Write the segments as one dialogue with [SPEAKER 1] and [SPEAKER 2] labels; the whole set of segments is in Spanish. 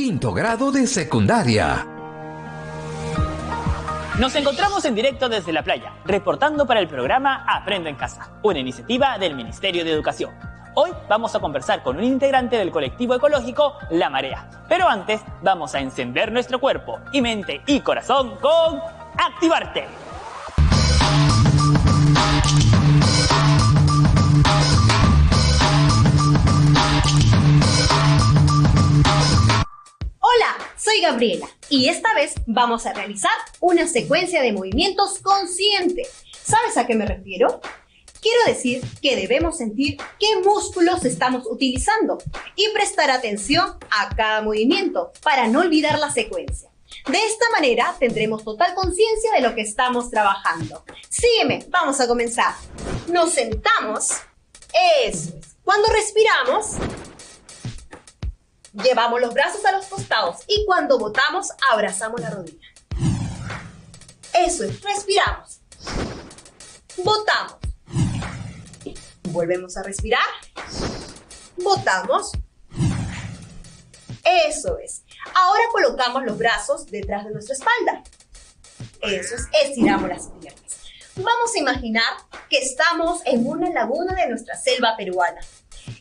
[SPEAKER 1] quinto grado de secundaria.
[SPEAKER 2] Nos encontramos en directo desde la playa, reportando para el programa Aprendo en Casa, una iniciativa del Ministerio de Educación. Hoy vamos a conversar con un integrante del colectivo ecológico La Marea. Pero antes vamos a encender nuestro cuerpo y mente y corazón con Activarte.
[SPEAKER 3] Hola, soy Gabriela y esta vez vamos a realizar una secuencia de movimientos consciente. ¿Sabes a qué me refiero? Quiero decir que debemos sentir qué músculos estamos utilizando y prestar atención a cada movimiento para no olvidar la secuencia. De esta manera tendremos total conciencia de lo que estamos trabajando. Sígueme, vamos a comenzar. Nos sentamos. Eso es. Cuando respiramos, llevamos los brazos a los costados y cuando botamos, abrazamos la rodilla. Eso es, respiramos. Botamos. Volvemos a respirar. Botamos. Eso es. Ahora colocamos los brazos detrás de nuestra espalda. Eso es, estiramos las piernas. Vamos a imaginar que estamos en una laguna de nuestra selva peruana.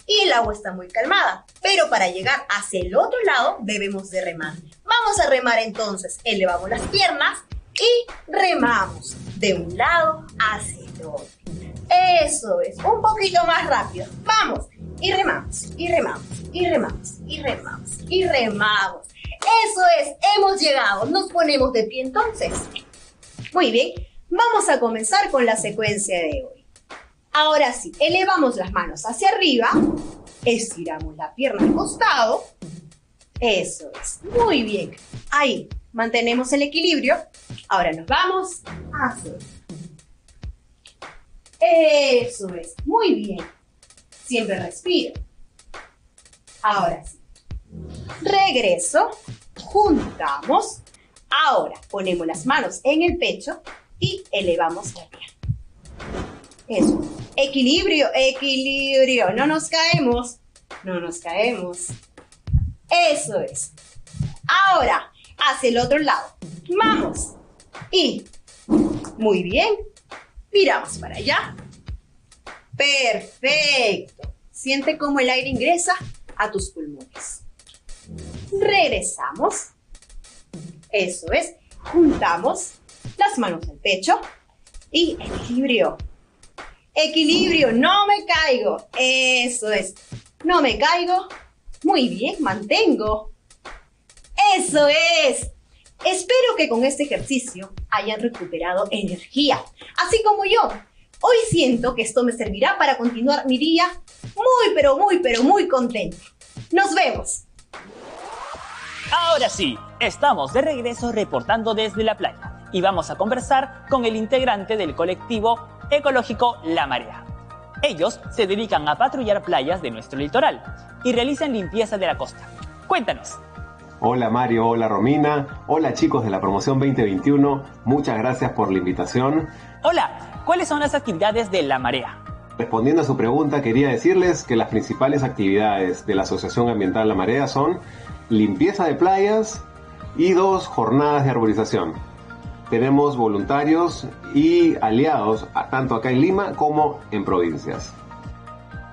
[SPEAKER 3] Y el agua está muy calmada, pero para llegar hacia el otro lado debemos de remar. Vamos a remar entonces, elevamos las piernas y remamos de un lado hacia el otro. Eso es, un poquito más rápido. Vamos, y remamos, y remamos, y remamos, y remamos, y remamos. Eso es, hemos llegado. Nos ponemos de pie entonces. Muy bien, vamos a comenzar con la secuencia de hoy. Ahora sí, elevamos las manos hacia arriba, estiramos la pierna al costado. Eso es, muy bien. Ahí, mantenemos el equilibrio. Ahora nos vamos hacia. Eso es, muy bien. Siempre respiro. Ahora sí. Regreso, juntamos. Ahora ponemos las manos en el pecho y elevamos la pierna. Eso. Equilibrio, equilibrio. No nos caemos. No nos caemos. Eso es. Ahora, hacia el otro lado. Vamos. Y, muy bien. Miramos para allá. Perfecto. Siente cómo el aire ingresa a tus pulmones. Regresamos. Eso es. Juntamos las manos al pecho. Y equilibrio. Equilibrio, no me caigo. Eso es. No me caigo. Muy bien, mantengo. Eso es. Espero que con este ejercicio hayan recuperado energía, así como yo. Hoy siento que esto me servirá para continuar mi día muy contenta. Nos vemos.
[SPEAKER 2] Ahora sí, estamos de regreso reportando desde la playa y vamos a conversar con el integrante del colectivo ecológico La Marea. Ellos se dedican a patrullar playas de nuestro litoral y realizan limpieza de la costa. Cuéntanos.
[SPEAKER 4] Hola Mario, hola Romina, hola chicos de la promoción 2021, muchas gracias por la invitación.
[SPEAKER 2] Hola, ¿cuáles son las actividades de La Marea?
[SPEAKER 4] Respondiendo a su pregunta, quería decirles que las principales actividades de la Asociación Ambiental La Marea son limpieza de playas y 2 jornadas de arborización. Tenemos voluntarios y aliados tanto acá en Lima como en provincias.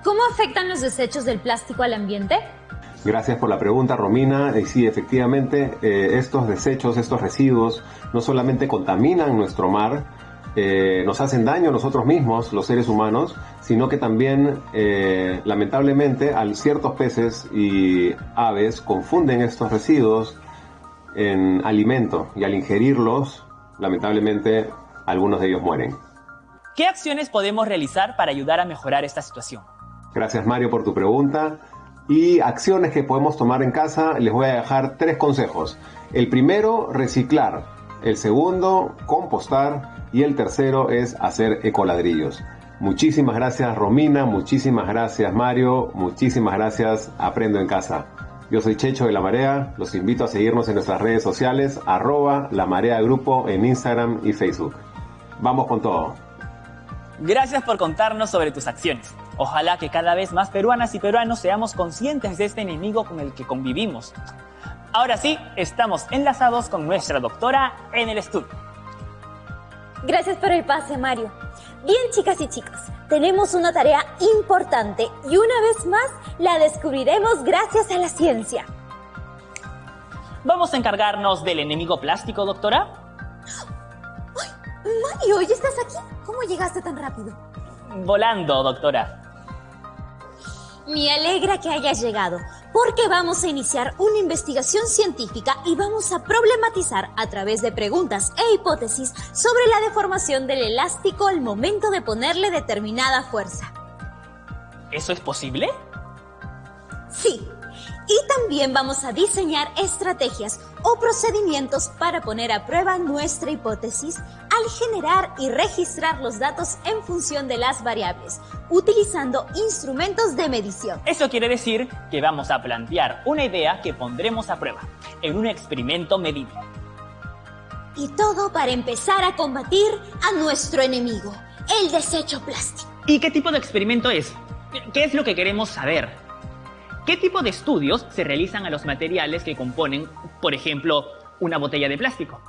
[SPEAKER 5] ¿Cómo afectan los desechos del plástico al ambiente?
[SPEAKER 4] Gracias por la pregunta, Romina. Sí, efectivamente, estos desechos, estos residuos, no solamente contaminan nuestro mar, nos hacen daño a nosotros mismos, los seres humanos, sino que también, lamentablemente, ciertos peces y aves confunden estos residuos en alimento y al ingerirlos, lamentablemente, algunos de ellos mueren.
[SPEAKER 2] ¿Qué acciones podemos realizar para ayudar a mejorar esta situación?
[SPEAKER 4] Gracias, Mario, por tu pregunta. Y acciones que podemos tomar en casa, les voy a dejar 3 consejos. El primero, reciclar. El segundo, compostar. Y el tercero es hacer ecoladrillos. Muchísimas gracias, Romina. Muchísimas gracias, Mario. Muchísimas gracias, Aprendo en Casa. Yo soy Checho de La Marea. Los invito a seguirnos en nuestras redes sociales, @LaMareaGrupo en Instagram y Facebook. Vamos con todo.
[SPEAKER 2] Gracias por contarnos sobre tus acciones. Ojalá que cada vez más peruanas y peruanos seamos conscientes de este enemigo con el que convivimos. Ahora sí, estamos enlazados con nuestra doctora en el estudio.
[SPEAKER 5] Gracias por el pase, Mario. Bien, chicas y chicos, tenemos una tarea importante y una vez más la descubriremos gracias a la ciencia.
[SPEAKER 2] ¿Vamos a encargarnos del enemigo plástico, doctora?
[SPEAKER 5] Mario, ¿ya estás aquí? ¿Cómo llegaste tan rápido?
[SPEAKER 2] Volando, doctora.
[SPEAKER 5] Me alegra que hayas llegado, porque vamos a iniciar una investigación científica y vamos a problematizar a través de preguntas e hipótesis sobre la deformación del elástico al momento de ponerle determinada fuerza.
[SPEAKER 2] ¿Eso es posible?
[SPEAKER 5] Sí, y también vamos a diseñar estrategias o procedimientos para poner a prueba nuestra hipótesis al generar y registrar los datos en función de las variables, utilizando instrumentos de medición.
[SPEAKER 2] Eso quiere decir que vamos a plantear una idea que pondremos a prueba en un experimento medible.
[SPEAKER 5] Y todo para empezar a combatir a nuestro enemigo, el desecho plástico.
[SPEAKER 2] ¿Y qué tipo de experimento es? ¿Qué es lo que queremos saber? ¿Qué tipo de estudios se realizan a los materiales que componen, por ejemplo, una botella de plástico?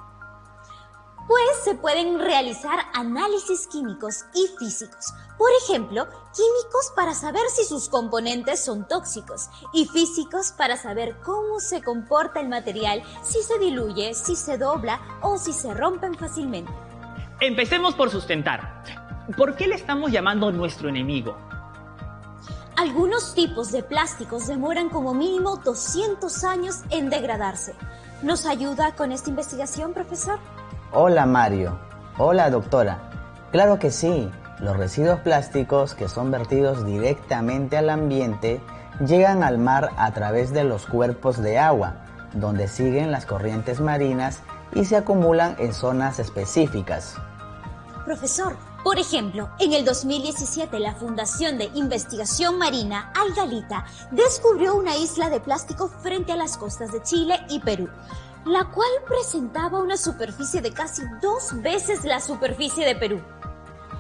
[SPEAKER 5] Pues se pueden realizar análisis químicos y físicos. Por ejemplo, químicos para saber si sus componentes son tóxicos y físicos para saber cómo se comporta el material, si se diluye, si se dobla o si se rompen fácilmente.
[SPEAKER 2] Empecemos por sustentar. ¿Por qué le estamos llamando nuestro enemigo?
[SPEAKER 5] Algunos tipos de plásticos demoran como mínimo 200 años en degradarse. ¿Nos ayuda con esta investigación, profesor?
[SPEAKER 6] Hola Mario. Hola doctora. Claro que sí. Los residuos plásticos que son vertidos directamente al ambiente llegan al mar a través de los cuerpos de agua, donde siguen las corrientes marinas y se acumulan en zonas específicas.
[SPEAKER 5] Profesor, por ejemplo, en el 2017 la Fundación de Investigación Marina Algalita descubrió una isla de plástico frente a las costas de Chile y Perú, la cual presentaba una superficie de casi 2 veces la superficie de Perú.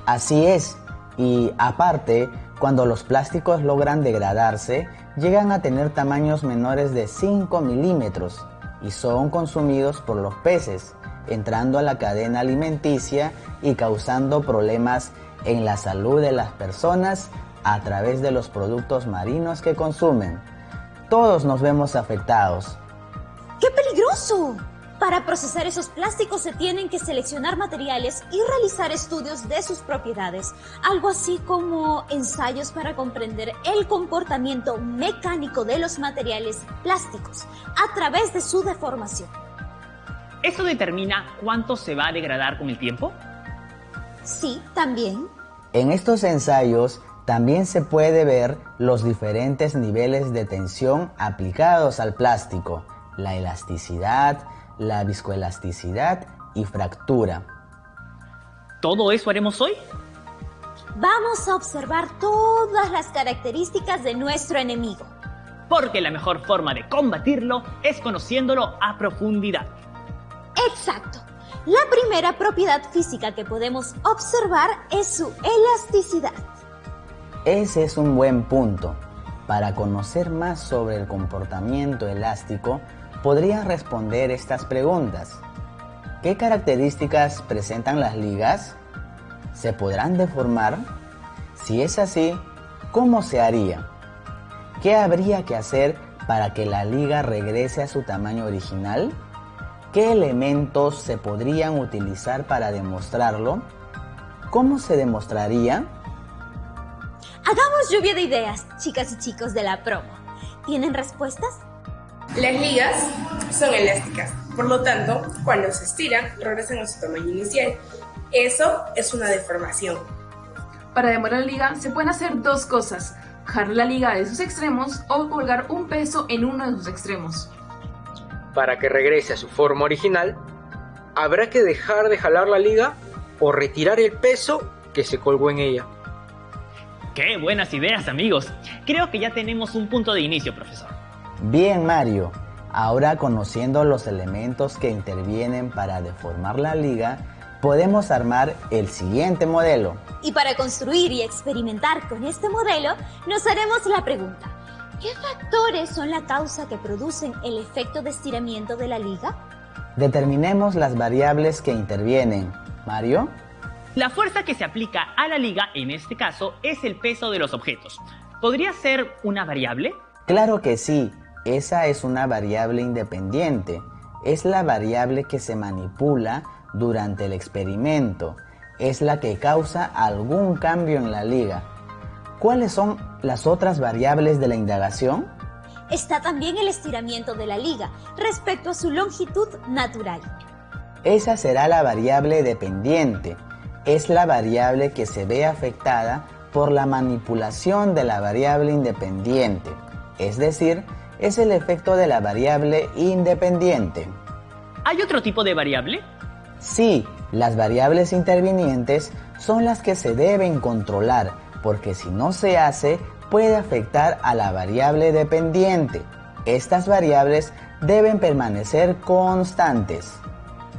[SPEAKER 6] Así es, y aparte, cuando los plásticos logran degradarse, llegan a tener tamaños menores de 5 milímetros y son consumidos por los peces, entrando a la cadena alimenticia y causando problemas en la salud de las personas a través de los productos marinos que consumen. Todos nos vemos afectados.
[SPEAKER 5] ¡Qué peligroso! Para procesar esos plásticos se tienen que seleccionar materiales y realizar estudios de sus propiedades, algo así como ensayos para comprender el comportamiento mecánico de los materiales plásticos a través de su deformación.
[SPEAKER 2] ¿Eso determina cuánto se va a degradar con el tiempo?
[SPEAKER 5] Sí, también.
[SPEAKER 6] En estos ensayos también se puede ver los diferentes niveles de tensión aplicados al plástico, la elasticidad, la viscoelasticidad y fractura.
[SPEAKER 2] ¿Todo eso haremos hoy?
[SPEAKER 5] Vamos a observar todas las características de nuestro enemigo.
[SPEAKER 2] Porque la mejor forma de combatirlo es conociéndolo a profundidad.
[SPEAKER 5] Exacto. La primera propiedad física que podemos observar es su elasticidad.
[SPEAKER 6] Ese es un buen punto. Para conocer más sobre el comportamiento elástico, podrías responder estas preguntas. ¿Qué características presentan las ligas? ¿Se podrán deformar? Si es así, ¿cómo se haría? ¿Qué habría que hacer para que la liga regrese a su tamaño original? ¿Qué elementos se podrían utilizar para demostrarlo? ¿Cómo se demostraría?
[SPEAKER 5] Hagamos lluvia de ideas, chicas y chicos de la promo. ¿Tienen respuestas?
[SPEAKER 7] Las ligas son elásticas, por lo tanto, cuando se estiran, regresan a su tamaño inicial. Eso es una deformación.
[SPEAKER 8] Para demorar la liga se pueden hacer 2 cosas: jalar la liga de sus extremos o colgar un peso en uno de sus extremos.
[SPEAKER 9] Para que regrese a su forma original, habrá que dejar de jalar la liga o retirar el peso que se colgó en ella.
[SPEAKER 2] ¡Qué buenas ideas, amigos! Creo que ya tenemos un punto de inicio, profesor.
[SPEAKER 6] Bien, Mario. Ahora, conociendo los elementos que intervienen para deformar la liga, podemos armar el siguiente modelo.
[SPEAKER 5] Y para construir y experimentar con este modelo, nos haremos la pregunta: ¿Qué factores son la causa que producen el efecto de estiramiento de la liga?
[SPEAKER 6] Determinemos las variables que intervienen. Mario.
[SPEAKER 2] La fuerza que se aplica a la liga en este caso es el peso de los objetos. ¿Podría ser una variable?
[SPEAKER 6] Claro que sí, esa es una variable independiente. Es la variable que se manipula durante el experimento. Es la que causa algún cambio en la liga. ¿Cuáles son las otras variables de la indagación?
[SPEAKER 5] Está también el estiramiento de la liga respecto a su longitud natural.
[SPEAKER 6] Esa será la variable dependiente. Es la variable que se ve afectada por la manipulación de la variable independiente. Es decir, es el efecto de la variable independiente.
[SPEAKER 2] ¿Hay otro tipo de variable?
[SPEAKER 6] Sí, las variables intervinientes son las que se deben controlar, porque si no se hace, puede afectar a la variable dependiente. Estas variables deben permanecer constantes.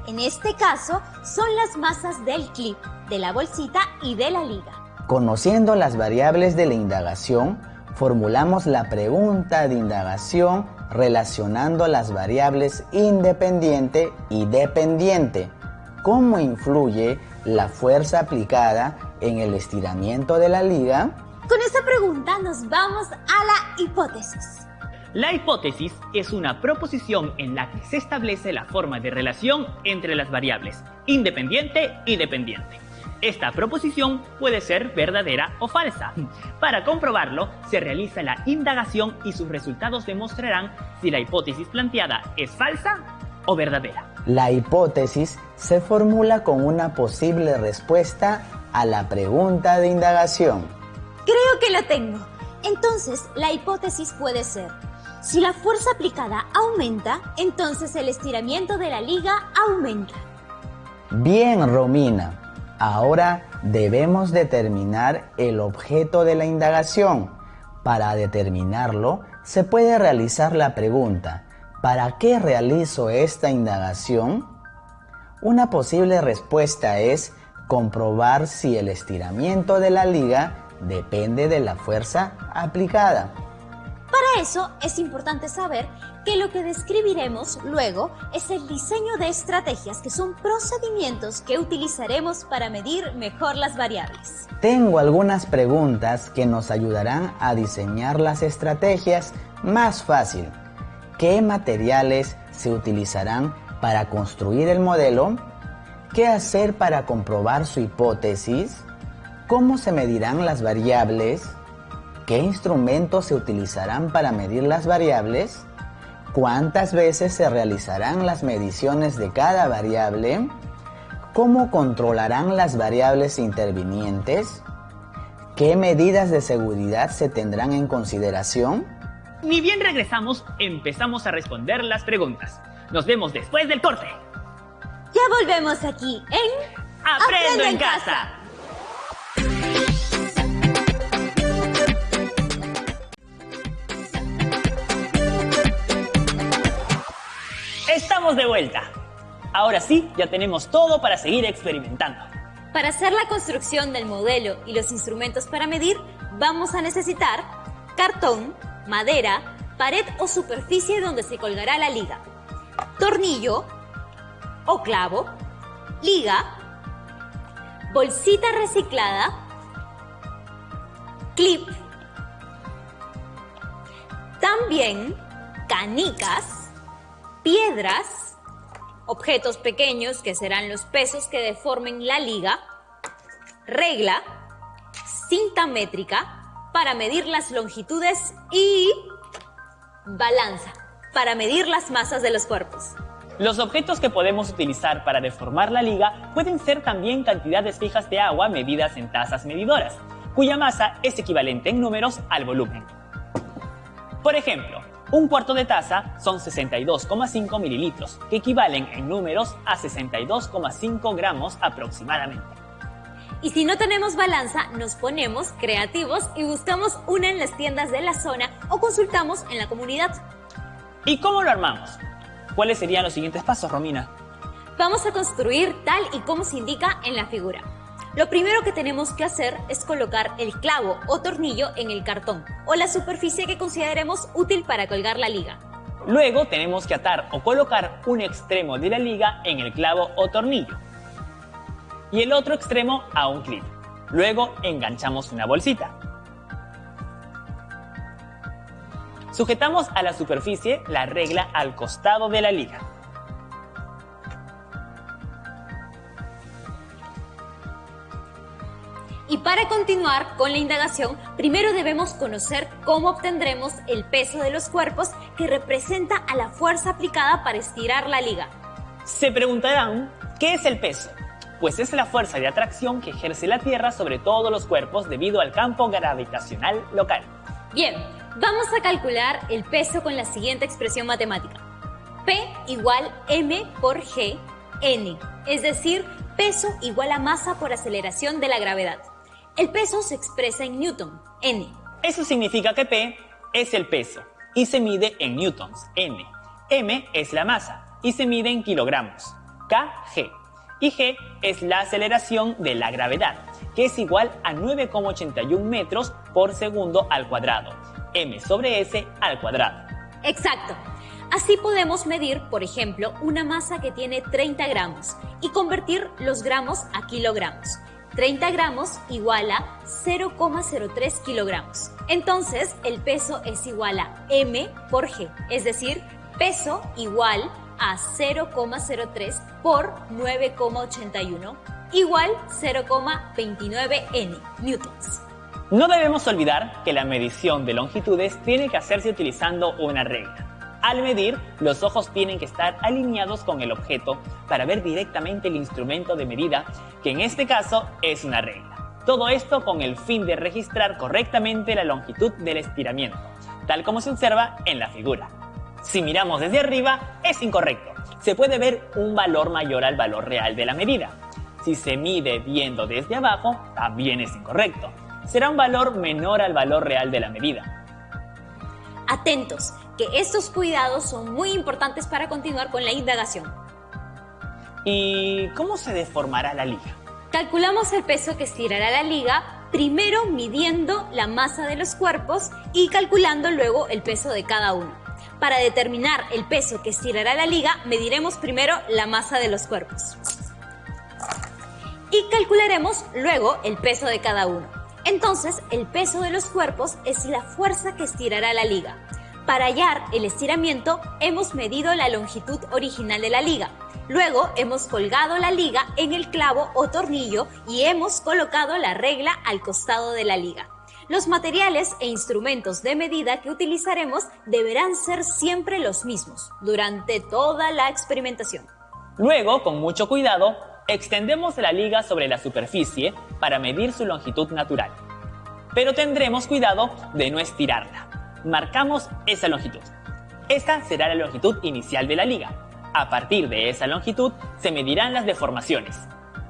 [SPEAKER 5] En este caso, son las masas del clip, de la bolsita y de la liga.
[SPEAKER 6] Conociendo las variables de la indagación, formulamos la pregunta de indagación relacionando las variables independiente y dependiente. ¿Cómo influye la fuerza aplicada en el estiramiento de la liga?
[SPEAKER 5] Con esta pregunta nos vamos a la hipótesis.
[SPEAKER 2] La hipótesis es una proposición en la que se establece la forma de relación entre las variables independiente y dependiente. Esta proposición puede ser verdadera o falsa. Para comprobarlo, se realiza la indagación y sus resultados demostrarán si la hipótesis planteada es falsa o verdadera.
[SPEAKER 6] La hipótesis se formula con una posible respuesta a la pregunta de indagación.
[SPEAKER 5] Creo que lo tengo. Entonces, la hipótesis puede ser: si la fuerza aplicada aumenta, entonces el estiramiento de la liga aumenta.
[SPEAKER 6] Bien, Romina. Ahora debemos determinar el objeto de la indagación. Para determinarlo, se puede realizar la pregunta: ¿para qué realizo esta indagación? Una posible respuesta es comprobar si el estiramiento de la liga depende de la fuerza aplicada.
[SPEAKER 5] Para eso es importante saber que lo que describiremos luego es el diseño de estrategias, que son procedimientos que utilizaremos para medir mejor las variables.
[SPEAKER 6] Tengo algunas preguntas que nos ayudarán a diseñar las estrategias más fácil. ¿Qué materiales se utilizarán para construir el modelo? ¿Qué hacer para comprobar su hipótesis? ¿Cómo se medirán las variables? ¿Qué instrumentos se utilizarán para medir las variables? ¿Cuántas veces se realizarán las mediciones de cada variable? ¿Cómo controlarán las variables intervinientes? ¿Qué medidas de seguridad se tendrán en consideración?
[SPEAKER 2] Ni bien regresamos, empezamos a responder las preguntas. Nos vemos después del corte.
[SPEAKER 5] Ya volvemos aquí en
[SPEAKER 2] ¡Aprendo en casa! Estamos de vuelta. Ahora sí, ya tenemos todo para seguir experimentando.
[SPEAKER 5] Para hacer la construcción del modelo y los instrumentos para medir, vamos a necesitar cartón, madera, pared o superficie donde se colgará la liga, tornillo o clavo, liga, bolsita reciclada, clip, también canicas, piedras, objetos pequeños que serán los pesos que deformen la liga, regla, cinta métrica para medir las longitudes y balanza para medir las masas de los cuerpos.
[SPEAKER 2] Los objetos que podemos utilizar para deformar la liga pueden ser también cantidades fijas de agua medidas en tazas medidoras, cuya masa es equivalente en números al volumen. Por ejemplo, un cuarto de taza son 62,5 mililitros, que equivalen en números a 62,5 gramos aproximadamente.
[SPEAKER 5] Y si no tenemos balanza, nos ponemos creativos y buscamos una en las tiendas de la zona o consultamos en la comunidad.
[SPEAKER 2] ¿Y cómo lo armamos? ¿Cuáles serían los siguientes pasos, Romina?
[SPEAKER 5] Vamos a construir tal y como se indica en la figura. Lo primero que tenemos que hacer es colocar el clavo o tornillo en el cartón o la superficie que consideremos útil para colgar la liga.
[SPEAKER 2] Luego tenemos que atar o colocar un extremo de la liga en el clavo o tornillo y el otro extremo a un clip. Luego enganchamos una bolsita. Sujetamos a la superficie la regla al costado de la liga.
[SPEAKER 5] Y para continuar con la indagación, primero debemos conocer cómo obtendremos el peso de los cuerpos que representa a la fuerza aplicada para estirar la liga.
[SPEAKER 2] Se preguntarán, ¿qué es el peso? Pues es la fuerza de atracción que ejerce la Tierra sobre todos los cuerpos debido al campo gravitacional local.
[SPEAKER 5] Bien, vamos a calcular el peso con la siguiente expresión matemática. P igual m por g, n, es decir, peso igual a masa por aceleración de la gravedad. El peso se expresa en newton, n.
[SPEAKER 2] Eso significa que P es el peso y se mide en newtons, n. M es la masa y se mide en kilogramos, kg. Y g es la aceleración de la gravedad, que es igual a 9,81 metros por segundo al cuadrado, m sobre s al cuadrado.
[SPEAKER 5] Exacto. Así podemos medir, por ejemplo, una masa que tiene 30 gramos y convertir los gramos a kilogramos. 30 gramos igual a 0,03 kilogramos. Entonces, el peso es igual a m por g, es decir, peso igual a 0,03 por 9,81 igual 0,29 n newtons.
[SPEAKER 2] No debemos olvidar que la medición de longitudes tiene que hacerse utilizando una regla. Al medir, los ojos tienen que estar alineados con el objeto para ver directamente el instrumento de medida, que en este caso es una regla. Todo esto con el fin de registrar correctamente la longitud del estiramiento, tal como se observa en la figura. Si miramos desde arriba, es incorrecto. Se puede ver un valor mayor al valor real de la medida. Si se mide viendo desde abajo, también es incorrecto. Será un valor menor al valor real de la medida.
[SPEAKER 5] Atentos, que estos cuidados son muy importantes para continuar con la indagación.
[SPEAKER 2] ¿Y cómo se deformará la liga?
[SPEAKER 5] Calculamos el peso que estirará la liga, primero midiendo la masa de los cuerpos y calculando luego el peso de cada uno. Para determinar el peso que estirará la liga, mediremos primero la masa de los cuerpos. Y calcularemos luego el peso de cada uno. Entonces, el peso de los cuerpos es la fuerza que estirará la liga. Para hallar el estiramiento, hemos medido la longitud original de la liga. Luego, hemos colgado la liga en el clavo o tornillo y hemos colocado la regla al costado de la liga. Los materiales e instrumentos de medida que utilizaremos deberán ser siempre los mismos durante toda la experimentación.
[SPEAKER 2] Luego, con mucho cuidado, extendemos la liga sobre la superficie para medir su longitud natural. Pero tendremos cuidado de no estirarla. Marcamos esa longitud. Esta será la longitud inicial de la liga. A partir de esa longitud se medirán las deformaciones.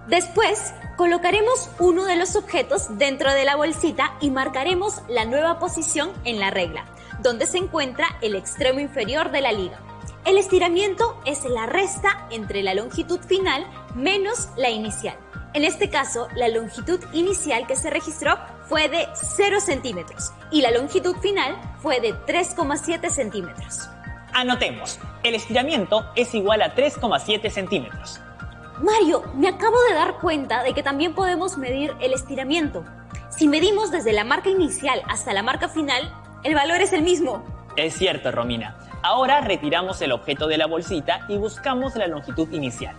[SPEAKER 5] Después, colocaremos uno de los objetos dentro de la bolsita y marcaremos la nueva posición en la regla, donde se encuentra el extremo inferior de la liga. El estiramiento es la resta entre la longitud final menos la inicial. En este caso, la longitud inicial que se registró fue de 0 centímetros y la longitud final fue de 3,7 centímetros.
[SPEAKER 2] Anotemos, el estiramiento es igual a 3,7 centímetros.
[SPEAKER 5] Mario, me acabo de dar cuenta de que también podemos medir el estiramiento. Si medimos desde la marca inicial hasta la marca final, el valor es el mismo.
[SPEAKER 2] Es cierto, Romina. Ahora retiramos el objeto de la bolsita y buscamos la longitud inicial.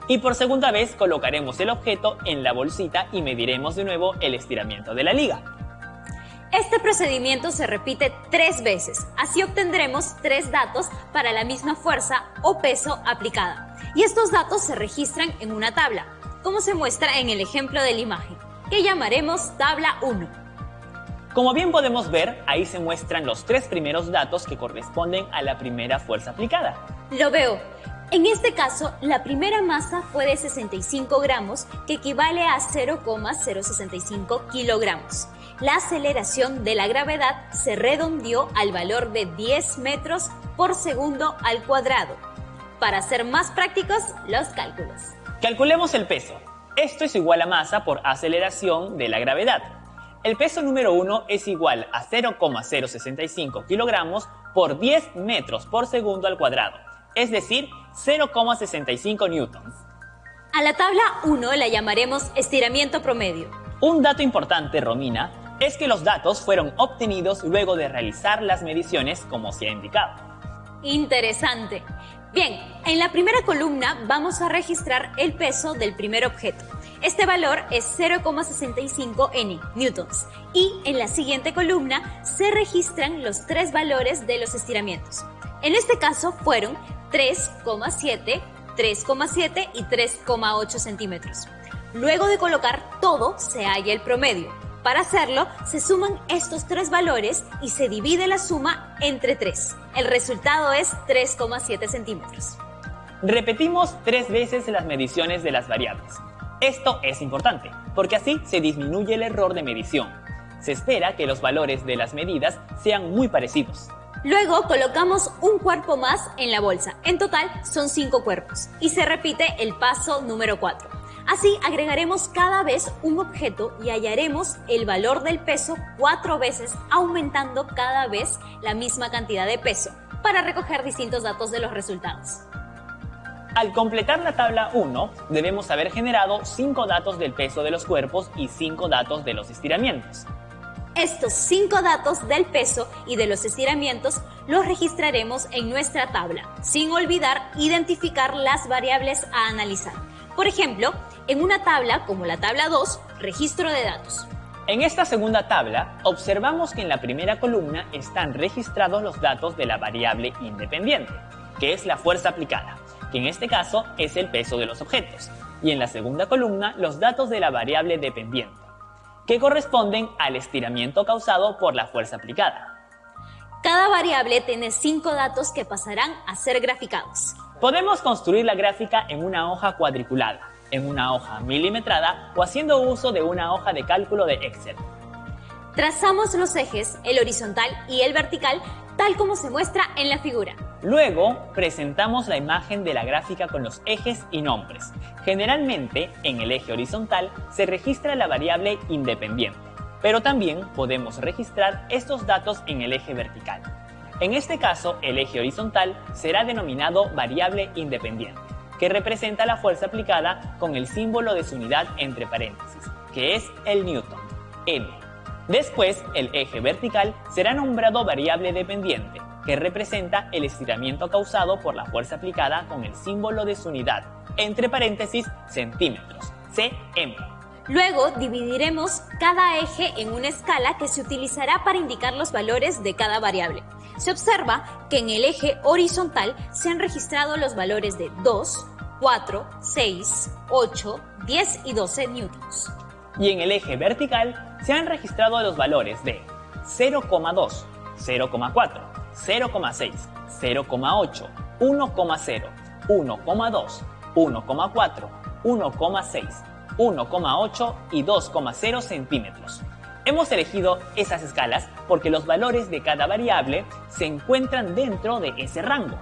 [SPEAKER 2] Y por segunda vez colocaremos el objeto en la bolsita y mediremos de nuevo el estiramiento de la liga.
[SPEAKER 5] Este procedimiento se repite 3 veces, así obtendremos 3 datos para la misma fuerza o peso aplicada. Y estos datos se registran en una tabla, como se muestra en el ejemplo de la imagen, que llamaremos tabla 1.
[SPEAKER 2] Como bien podemos ver, ahí se muestran los 3 primeros datos que corresponden a la primera fuerza aplicada.
[SPEAKER 5] Lo veo. En este caso, la primera masa fue de 65 gramos, que equivale a 0,065 kilogramos. La aceleración de la gravedad se redondeó al valor de 10 metros por segundo al cuadrado. Para ser más prácticos, los cálculos.
[SPEAKER 2] Calculemos el peso. Esto es igual a masa por aceleración de la gravedad. El peso número 1 es igual a 0,065 kilogramos por 10 metros por segundo al cuadrado, es decir, 0,65 newtons.
[SPEAKER 5] A la tabla 1 la llamaremos estiramiento promedio.
[SPEAKER 2] Un dato importante, Romina, es que los datos fueron obtenidos luego de realizar las mediciones como se ha indicado.
[SPEAKER 5] Interesante. Bien, en la primera columna vamos a registrar el peso del primer objeto. Este valor es 0,65 N, newtons. Y en la siguiente columna se registran los tres valores de los estiramientos. En este caso fueron 3,7, 3,7 y 3,8 centímetros. Luego de colocar todo, se halla el promedio. Para hacerlo, se suman estos tres valores y se divide la suma entre 3. El resultado es 3,7 centímetros.
[SPEAKER 2] Repetimos 3 veces las mediciones de las variables. Esto es importante, porque así se disminuye el error de medición. Se espera que los valores de las medidas sean muy parecidos.
[SPEAKER 5] Luego colocamos un cuerpo más en la bolsa. En total son 5 cuerpos. Y se repite el paso número 4. Así agregaremos cada vez un objeto y hallaremos el valor del peso 4 veces, aumentando cada vez la misma cantidad de peso para recoger distintos datos de los resultados.
[SPEAKER 2] Al completar la tabla 1, debemos haber generado 5 datos del peso de los cuerpos y 5 datos de los estiramientos.
[SPEAKER 5] Estos 5 datos del peso y de los estiramientos los registraremos en nuestra tabla, sin olvidar identificar las variables a analizar. Por ejemplo, en una tabla como la tabla 2, registro de datos.
[SPEAKER 2] En esta segunda tabla, observamos que en la primera columna están registrados los datos de la variable independiente, que es la fuerza aplicada, que en este caso es el peso de los objetos, y en la segunda columna los datos de la variable dependiente, que corresponden al estiramiento causado por la fuerza aplicada.
[SPEAKER 5] Cada variable tiene 5 datos que pasarán a ser graficados.
[SPEAKER 2] Podemos construir la gráfica en una hoja cuadriculada, en una hoja milimetrada o haciendo uso de una hoja de cálculo de Excel.
[SPEAKER 5] Trazamos los ejes, el horizontal y el vertical, tal como se muestra en la figura.
[SPEAKER 2] Luego, presentamos la imagen de la gráfica con los ejes y nombres. Generalmente, en el eje horizontal se registra la variable independiente, pero también podemos registrar estos datos en el eje vertical. En este caso, el eje horizontal será denominado variable independiente, que representa la fuerza aplicada con el símbolo de su unidad entre paréntesis, que es el newton, N. Después, el eje vertical será nombrado variable dependiente, que representa el estiramiento causado por la fuerza aplicada con el símbolo de su unidad, entre paréntesis, centímetros, cm.
[SPEAKER 5] Luego dividiremos cada eje en una escala que se utilizará para indicar los valores de cada variable. Se observa que en el eje horizontal se han registrado los valores de 2, 4, 6, 8, 10 y 12 newtons.
[SPEAKER 2] Y en el eje vertical se han registrado los valores de 0,2, 0,4, 0,6, 0,8, 1,0, 1,2, 1,4, 1,6, 1,8 y 2,0 centímetros. Hemos elegido esas escalas porque los valores de cada variable se encuentran dentro de ese rango.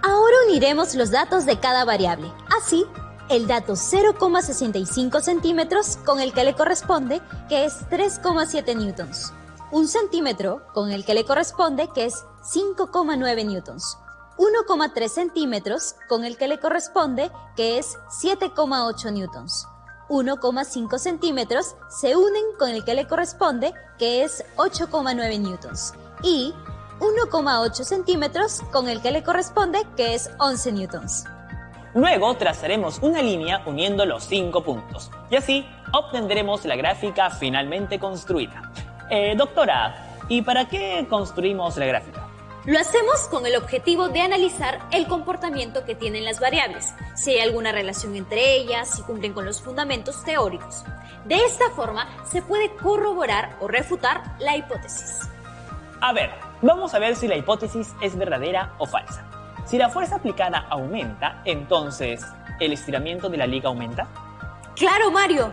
[SPEAKER 5] Ahora uniremos los datos de cada variable. Así, el dato 0,65 centímetros con el que le corresponde, que es 3,7 newtons. Un centímetro con el que le corresponde, que es 5,9 newtons. 1,3 centímetros con el que le corresponde, que es 7,8 newtons. 1,5 centímetros se unen con el que le corresponde, que es 8,9 newtons. Y 1,8 centímetros con el que le corresponde, que es 11 newtons.
[SPEAKER 2] Luego trazaremos una línea uniendo los 5 puntos, y así obtendremos la gráfica finalmente construida. Doctora, ¿y para qué construimos la gráfica?
[SPEAKER 5] Lo hacemos con el objetivo de analizar el comportamiento que tienen las variables, si hay alguna relación entre ellas, si cumplen con los fundamentos teóricos. De esta forma se puede corroborar o refutar la hipótesis.
[SPEAKER 2] A ver, vamos a ver si la hipótesis es verdadera o falsa. Si la fuerza aplicada aumenta, entonces, ¿el estiramiento de la liga aumenta?
[SPEAKER 5] ¡Claro, Mario!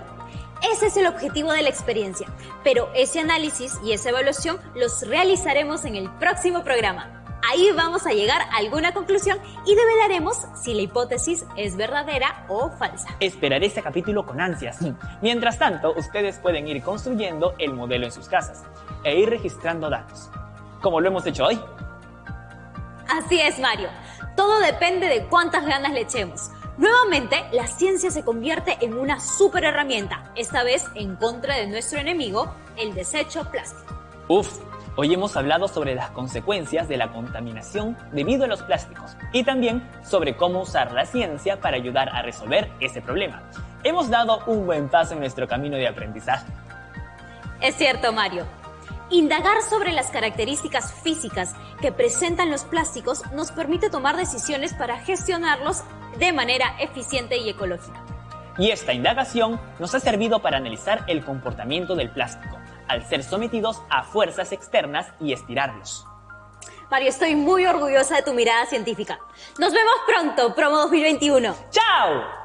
[SPEAKER 5] Ese es el objetivo de la experiencia, pero ese análisis y esa evaluación los realizaremos en el próximo programa. Ahí vamos a llegar a alguna conclusión y develaremos si la hipótesis es verdadera o falsa.
[SPEAKER 2] Esperaré ese capítulo con ansias. Mientras tanto, ustedes pueden ir construyendo el modelo en sus casas e ir registrando datos, como lo hemos hecho hoy.
[SPEAKER 5] Así es, Mario. Todo depende de cuántas ganas le echemos. Nuevamente, la ciencia se convierte en una super herramienta, esta vez en contra de nuestro enemigo, el desecho plástico.
[SPEAKER 2] Hoy hemos hablado sobre las consecuencias de la contaminación debido a los plásticos y también sobre cómo usar la ciencia para ayudar a resolver ese problema. Hemos dado un buen paso en nuestro camino de aprendizaje.
[SPEAKER 5] Es cierto, Mario. Indagar sobre las características físicas que presentan los plásticos nos permite tomar decisiones para gestionarlos de manera eficiente y ecológica.
[SPEAKER 2] Y esta indagación nos ha servido para analizar el comportamiento del plástico, al ser sometidos a fuerzas externas y estirarlos.
[SPEAKER 5] Mario, estoy muy orgullosa de tu mirada científica. Nos vemos pronto, Promo 2021.
[SPEAKER 2] ¡Chao!